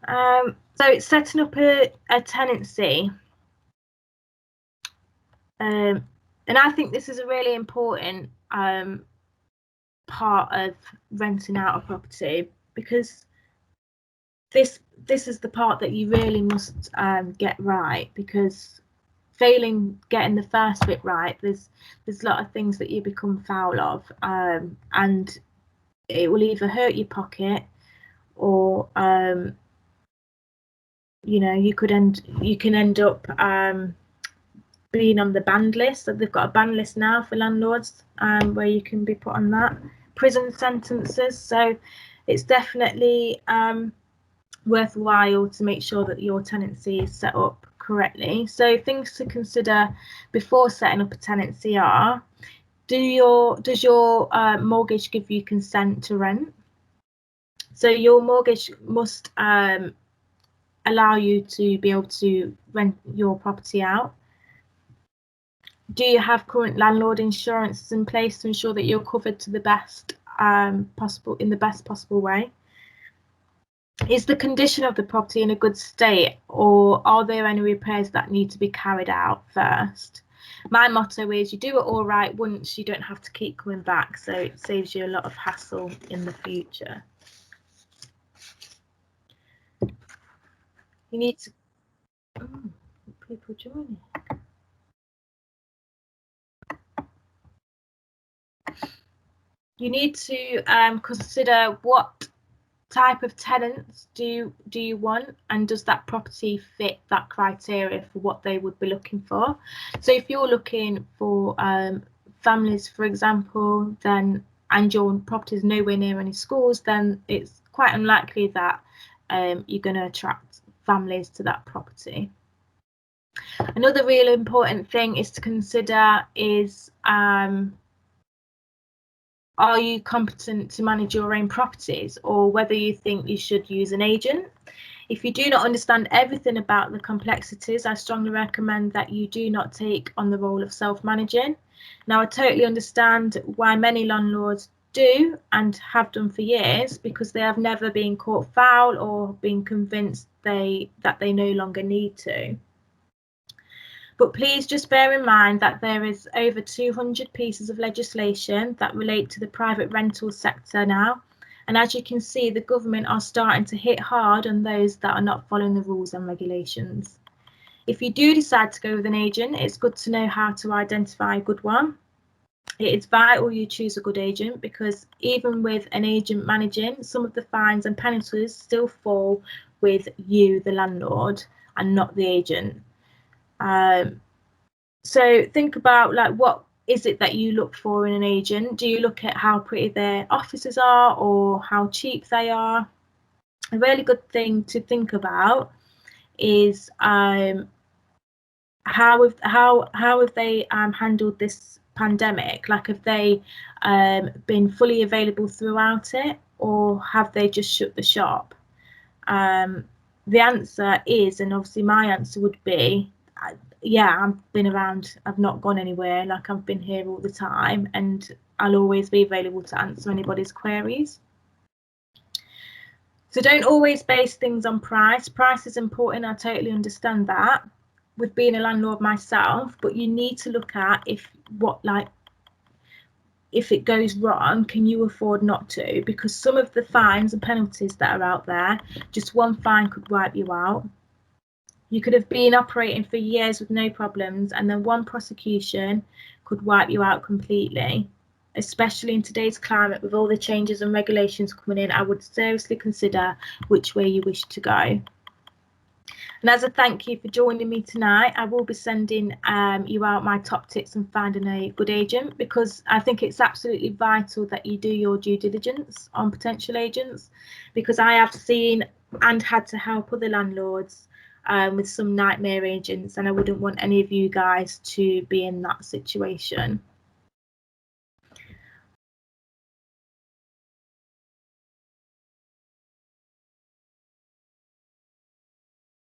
So it's setting up a tenancy. And I think this is a really important part of renting out a property, because this is the part that you really must get right, because failing getting the first bit right, there's a lot of things that you become foul of, and it will either hurt your pocket, or you know, you can end up being on the banned list. So they've got a ban list now for landlords, where you can be put on that, prison sentences. So it's definitely worthwhile to make sure that your tenancy is set up correctly. So things to consider before setting up a tenancy are: does your mortgage give you consent to rent? So your mortgage must allow you to be able to rent your property out. Do you have current landlord insurance in place to ensure that you're covered to the best possible way? Is the condition of the property in a good state, or are there any repairs that need to be carried out first? My motto is, you do it all right once, you don't have to keep coming back, so it saves you a lot of hassle in the future. You need to people joining. You need to consider what type of tenants do you want, and does that property fit that criteria for what they would be looking for? So if you're looking for families, for example, then, and your property is nowhere near any schools, then it's quite unlikely that you're going to attract families to that property. Another really important thing is to consider is, are you competent to manage your own properties, or whether you think you should use an agent. If you do not understand everything about the complexities, I strongly recommend that you do not take on the role of self-managing. Now, I totally understand why many landlords do and have done for years, because they have never been caught foul or been convinced that they no longer need to. But please just bear in mind that there is over 200 pieces of legislation that relate to the private rental sector now. And as you can see, the government are starting to hit hard on those that are not following the rules and regulations. If you do decide to go with an agent, it's good to know how to identify a good one. It is vital you choose a good agent, because even with an agent managing, some of the fines and penalties still fall with you, the landlord, and not the agent. So think about, like, what is it that you look for in an agent? Do you look at how pretty their offices are, or how cheap they are? A really good thing to think about is how have they handled this pandemic? Like, have they been fully available throughout it, or have they just shut the shop? The answer is, and obviously my answer would be, yeah, I've been around, I've not gone anywhere, like I've been here all the time, and I'll always be available to answer anybody's queries. So don't always base things on price. Price is important, I totally understand that, with being a landlord myself, but you need to look at if it goes wrong, can you afford not to? Because some of the fines and penalties that are out there, just one fine could wipe you out. You could have been operating for years with no problems, and then one prosecution could wipe you out completely. Especially in today's climate, with all the changes and regulations coming in, I would seriously consider which way you wish to go. And as a thank you for joining me tonight, I will be sending you out my top tips on finding a good agent, because I think it's absolutely vital that you do your due diligence on potential agents, because I have seen and had to help other landlords with some nightmare agents, and I wouldn't want any of you guys to be in that situation.